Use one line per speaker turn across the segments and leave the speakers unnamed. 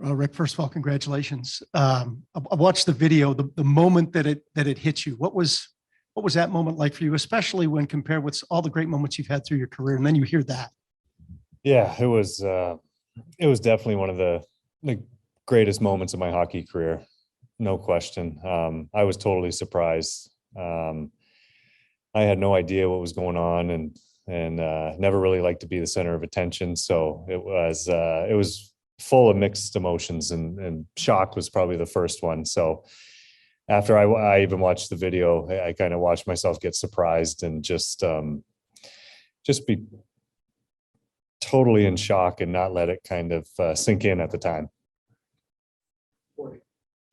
Rick, first of all, congratulations. I watched the video, the moment that it hit you. What was that moment like for you, especially when compared with all the great moments you've had through your career, and then you hear that?
Yeah, it was definitely one of the greatest moments of my hockey career, no question. I was totally surprised. I had no idea what was going on, and never really liked to be the center of attention. So it was full of mixed emotions, and shock was probably the first one. So after I even watched the video, I kind of watched myself get surprised and just be totally in shock and not let it kind of sink in at the time.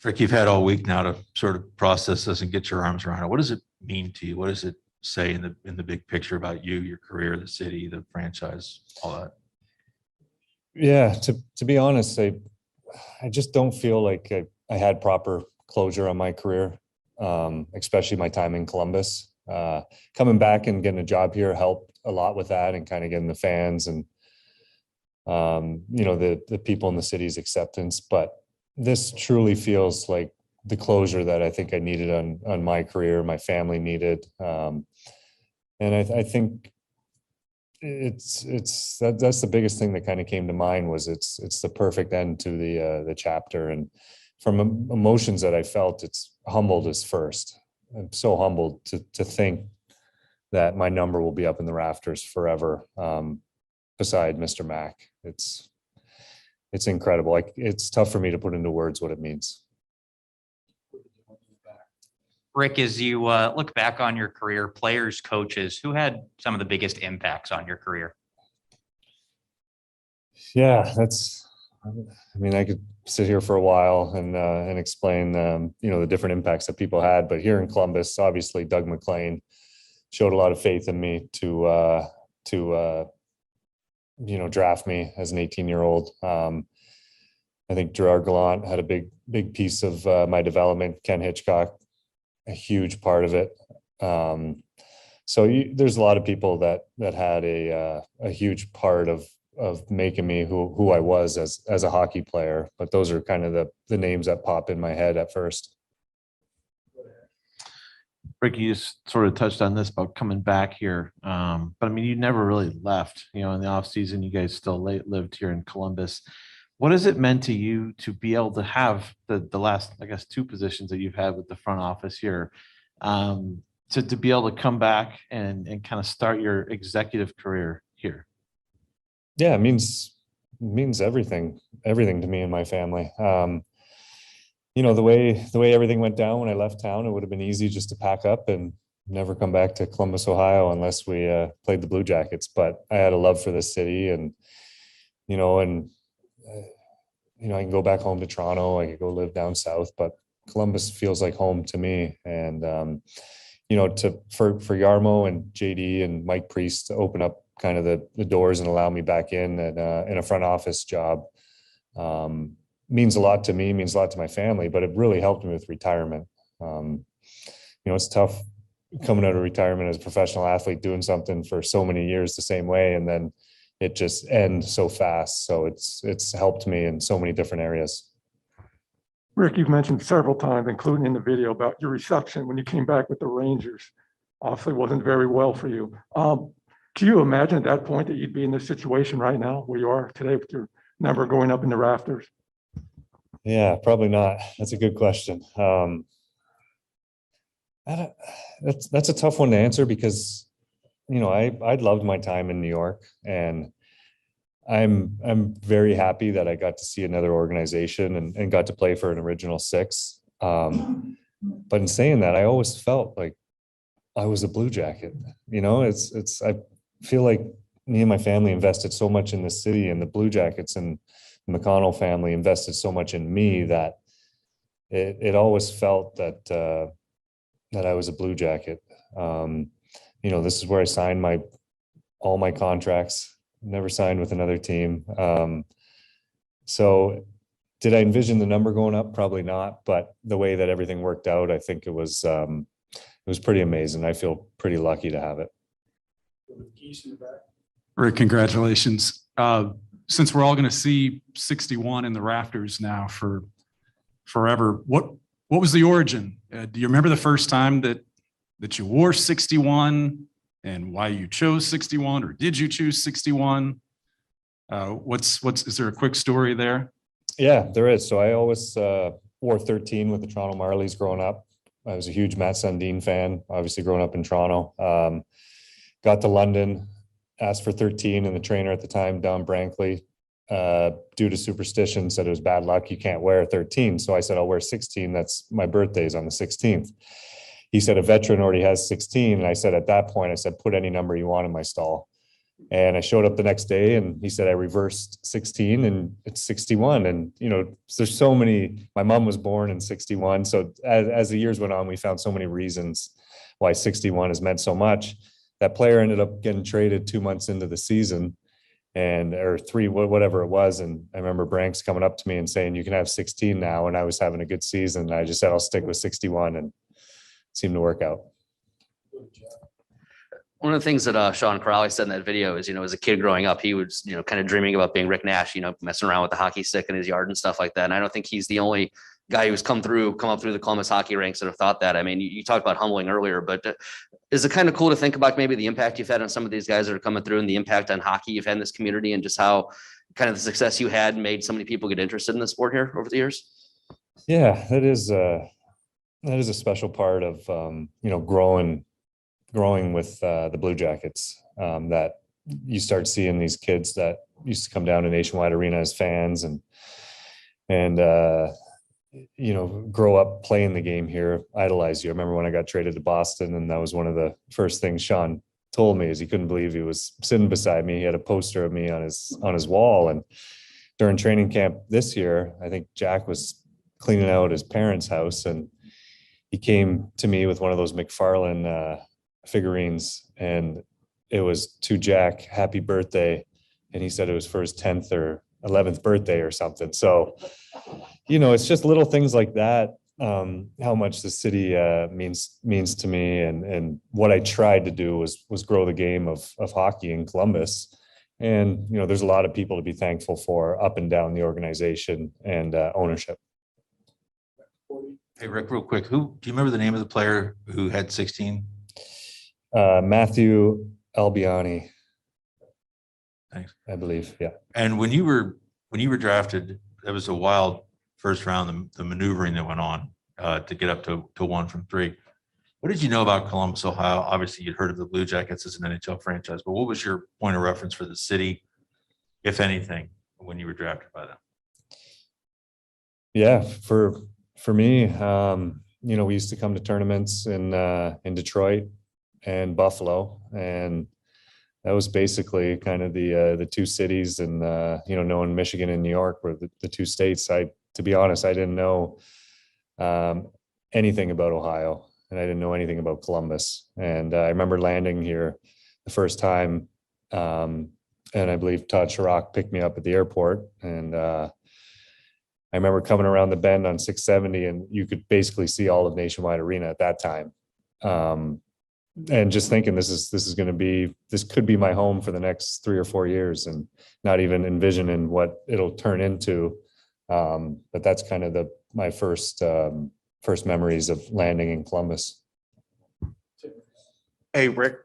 Rick, you've had all week now to sort of process this and get your arms around it. What does it mean to you? What does it say in the big picture about you, your career, the city, the franchise, all that?
Yeah, to be honest, I just don't feel like I had proper closure on my career, especially my time in Columbus. Coming back and getting a job here helped a lot with that, and kind of getting the fans and the people in the city's acceptance. But this truly feels like the closure that I think I needed on my career, my family needed, and I think that's the biggest thing that kind of came to mind. Was it's the perfect end to the chapter. And from emotions that I felt, it's humbled as first. I'm so humbled to think that my number will be up in the rafters forever, beside Mr. Mack. It's incredible. Like, it's tough for me to put into words what it means.
Rick, as you look back on your career, players, coaches, who had some of the biggest impacts on your career?
Yeah, I could sit here for a while and explain, the different impacts that people had. But here in Columbus, obviously, Doug McLean showed a lot of faith in me to draft me as an 18-year-old. I think Gerard Gallant had a big piece of my development. Ken Hitchcock, a huge part of it. So there's a lot of people that had a huge part of making me who I was as a hockey player. But those are kind of the names that pop in my head at first.
Rick, you just sort of touched on this about coming back here. But I mean, you never really left, in the off season. You guys still lived here in Columbus. What has it meant to you to be able to have the last, I guess, two positions that you've had with the front office here, to be able to come back and kind of start your executive career here?
Yeah, it means everything to me and my family. The way everything went down when I left town, it would have been easy just to pack up and never come back to Columbus, Ohio, unless we played the Blue Jackets. But I had a love for this city, and I can go back home to Toronto. I could go live down south, but Columbus feels like home to me. And for Yarmo and JD and Mike Priest to open up kind of the doors and allow me back in a front office job, means a lot to me, means a lot to my family. But it really helped me with retirement. It's tough coming out of retirement as a professional athlete, doing something for so many years the same way, and then it just ends so fast. So it's helped me in so many different areas.
Rick, you've mentioned several times, including in the video, about your reception when you came back with the Rangers. Obviously wasn't very well for you. Do you imagine at that point that you'd be in this situation right now where you are today with your number going up in the rafters?
Yeah, probably not. That's a good question. That's a tough one to answer, because I loved my time in New York, and I'm very happy that I got to see another organization and got to play for an original six. But in saying that, I always felt like I was a Blue Jacket. I feel like me and my family invested so much in the city, and the Blue Jackets and the McConnell family invested so much in me, that it always felt that I was a Blue Jacket. This is where I signed all my contracts. Never signed with another team. So did I envision the number going up? Probably not. But the way that everything worked out, I think it was pretty amazing. I feel pretty lucky to have it.
Rick, congratulations. since we're all going to see 61 in the rafters now for forever, what was the origin? Do you remember the first time that you wore 61 and why you chose 61, or did you choose 61? Is there a quick story there?
Yeah, there is. So I always wore 13 with the Toronto Marlies growing up. I was a huge Matt Sundin fan, obviously growing up in Toronto. Got to London, asked for 13, and the trainer at the time, Don Brankley, due to superstition, said it was bad luck. You can't wear 13. So I said, I'll wear 16. That's my birthday's on the 16th. He said, a veteran already has 16. And I said, at that point, I said, put any number you want in my stall. And I showed up the next day and he said, I reversed 16 and it's 61. And, you know, there's so many, my mom was born in 61. So as the years went on, we found so many reasons why 61 has meant so much. That player ended up getting traded 2 months into the season or three, whatever it was. And I remember Branks coming up to me and saying, you can have 16 now. And I was having a good season. And I just said, I'll stick with 61 and it seemed to work out.
One of the things that Sean Corrali said in that video is, as a kid growing up, he was, kind of dreaming about being Rick Nash, messing around with the hockey stick in his yard and stuff like that. And I don't think he's the only guy who's come up through the Columbus hockey ranks that have thought that. I mean, you talked about humbling earlier, but is it kind of cool to think about maybe the impact you've had on some of these guys that are coming through and the impact on hockey you've had in this community and just how kind of the success you had made so many people get interested in the sport here over the years?
Yeah, that is a special part of, growing with the Blue Jackets, that you start seeing these kids that used to come down to Nationwide Arena as fans and grow up playing the game here, idolize you. I remember when I got traded to Boston, and that was one of the first things Sean told me is he couldn't believe he was sitting beside me. He had a poster of me on his wall. And during training camp this year, I think Jack was cleaning out his parents' house and he came to me with one of those McFarlane figurines, and it was to Jack, happy birthday. And he said it was for his 10th or 11th birthday or something. So, it's just little things like that. How much the city means to me, and what I tried to do was grow the game of hockey in Columbus. And, there's a lot of people to be thankful for up and down the organization and ownership.
Hey, Rick, real quick, do you remember the name of the player who had 16?
Matthew Albiani.
Thanks.
I believe. Yeah.
And when you were drafted, that was a wild first round, the maneuvering that went on to get up to 1 from 3. What did you know about Columbus, Ohio? Obviously, you'd heard of the Blue Jackets as an NHL franchise, but what was your point of reference for the city, if anything, when you were drafted by them?
Yeah, for me, we used to come to tournaments in Detroit and Buffalo, and that was basically kind of the two cities, and knowing Michigan and New York were the two states. To be honest, I didn't know anything about Ohio, and I didn't know anything about Columbus. And I remember landing here the first time, and I believe Todd Chirac picked me up at the airport, and I remember coming around the bend on 670, and you could basically see all of Nationwide Arena at that time. And just thinking this could be my home for the next 3 or 4 years, and not even envisioning what it'll turn into. But that's kind of my first memories of landing in Columbus.
Hey, Rick,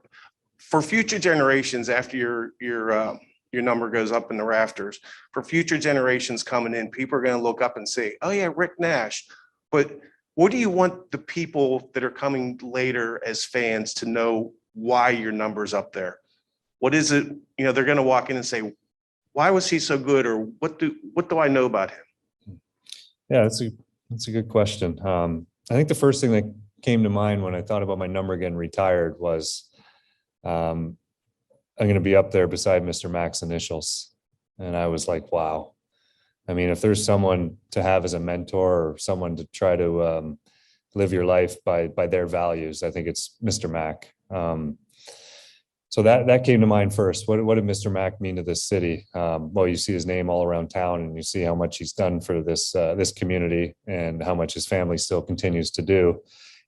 for future generations, after your number goes up in the rafters, for future generations coming in, people are going to look up and say, oh yeah, Rick Nash. But what do you want the people that are coming later as fans to know why your number's up there? What is it? They're going to walk in and say, why was he so good? Or what do I know about him?
Yeah, that's a good question. I think the first thing that came to mind when I thought about my number getting retired was, I'm going to be up there beside Mr. Mack's initials. And I was like, wow. I mean, if there's someone to have as a mentor or someone to try to live your life by their values, I think it's Mr. Mack. So that came to mind first. What did Mr. Mack mean to this city? Well, you see his name all around town, and you see how much he's done for this community and how much his family still continues to do,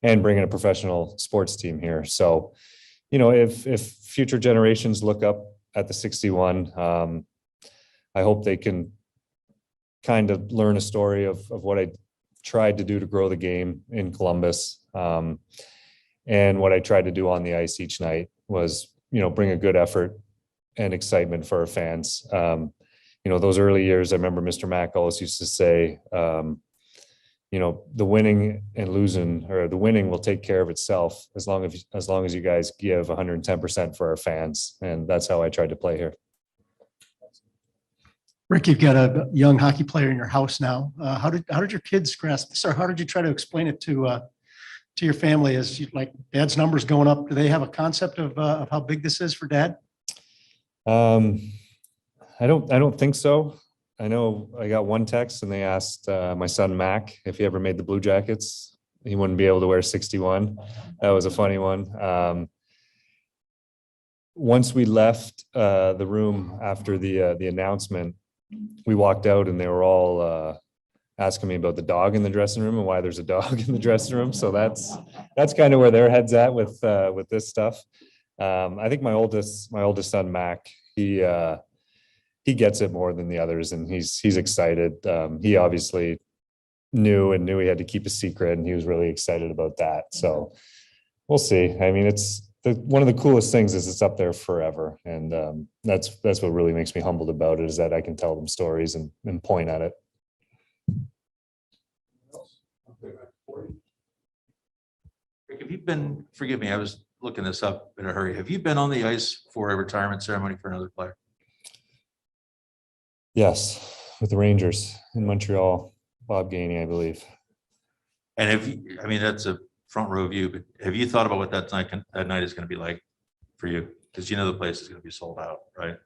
and bringing a professional sports team here. So, if future generations look up at the 61, I hope they can kind of learn a story of what I tried to do to grow the game in Columbus. And what I tried to do on the ice each night was, bring a good effort and excitement for our fans. Those early years, I remember Mr. Mack always used to say, the winning and losing, or the winning will take care of itself as long as you guys give 110% for our fans. And that's how I tried to play here.
Rick, you've got a young hockey player in your house now. How did your kids grasp this, or how did you try to explain it to your family? As you, like, dad's numbers going up, do they have a concept of how big this is for dad?
I don't think so. I know I got one text and they asked my son Mac if he ever made the Blue Jackets. He wouldn't be able to wear 61. That was a funny one. Once we left the room after the announcement, we walked out and they were all asking me about the dog in the dressing room and why there's a dog in the dressing room. So that's kind of where their head's at with this stuff. I think my oldest son Mac, he gets it more than the others, and he's excited. He obviously knew he had to keep a secret, and he was really excited about that. So we'll see. I mean, one of the coolest things is it's up there forever, and that's what really makes me humbled about it, is that I can tell them stories and point at it.
Rick, have you been, forgive me, I was looking this up in a hurry. Have you been on the ice for a retirement ceremony for another player?
Yes, with the Rangers in Montreal, Bob Gainey, I believe.
And I mean, that's a front row view, but have you thought about what that night is going to be like for you? Because the place is going to be sold out, right?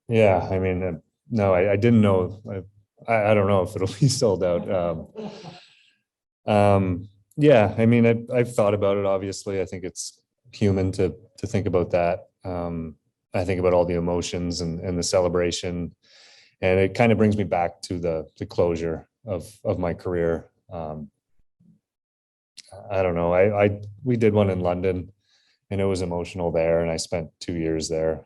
Yeah, I mean, no, I didn't know. I don't know if it'll be sold out. Yeah, I mean, I've thought about it. Obviously, I think it's human to think about that. I think about all the emotions and the celebration, and it kind of brings me back to the closure of my career. I don't know. We did one in London, and it was emotional there, and I spent 2 years there.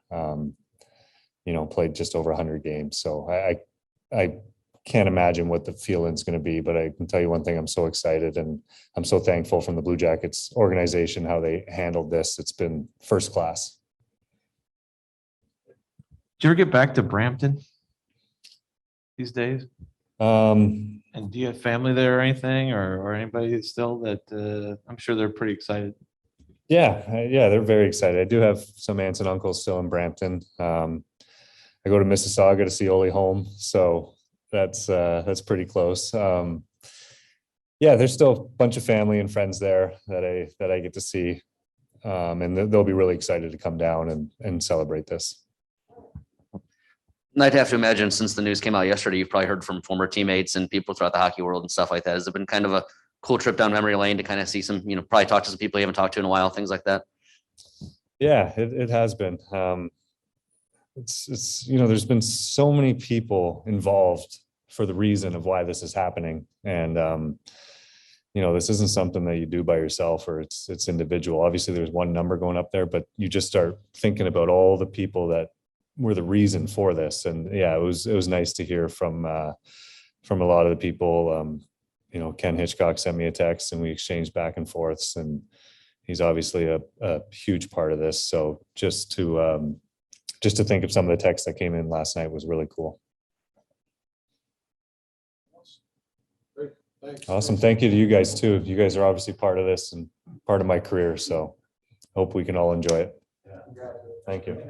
Played just over 100 games, so I can't imagine what the feeling's going to be, but I can tell you one thing: I'm so excited, and I'm so thankful from the Blue Jackets organization how they handled this. It's been first class.
Do you ever get back to Brampton these days? And do you have family there or anything, or anybody still that I'm sure they're pretty excited?
Yeah, they're very excited. I do have some aunts and uncles still in Brampton. I go to Mississauga to see Ole home, so that's pretty close. Yeah, there's still a bunch of family and friends there that I get to see, and they'll be really excited to come down and celebrate this.
And I'd have to imagine, since the news came out yesterday, you've probably heard from former teammates and people throughout the hockey world and stuff like that. Has it been kind of a cool trip down memory lane to kind of see some, probably talk to some people you haven't talked to in a while, things like that?
Yeah, it has been. It's there's been so many people involved for the reason of why this is happening, and this isn't something that you do by yourself, or it's individual. Obviously, there's one number going up there, but you just start thinking about all the people that were the reason for this. And yeah, it was nice to hear from a lot of the people. Ken Hitchcock sent me a text and we exchanged back and forths, and he's obviously a huge part of this. So just to think of some of the texts that came in last night was really cool.
Great. Thanks.
Awesome. Thank you to you guys too. You guys are obviously part of this and part of my career. So hope we can all enjoy it. Thank you.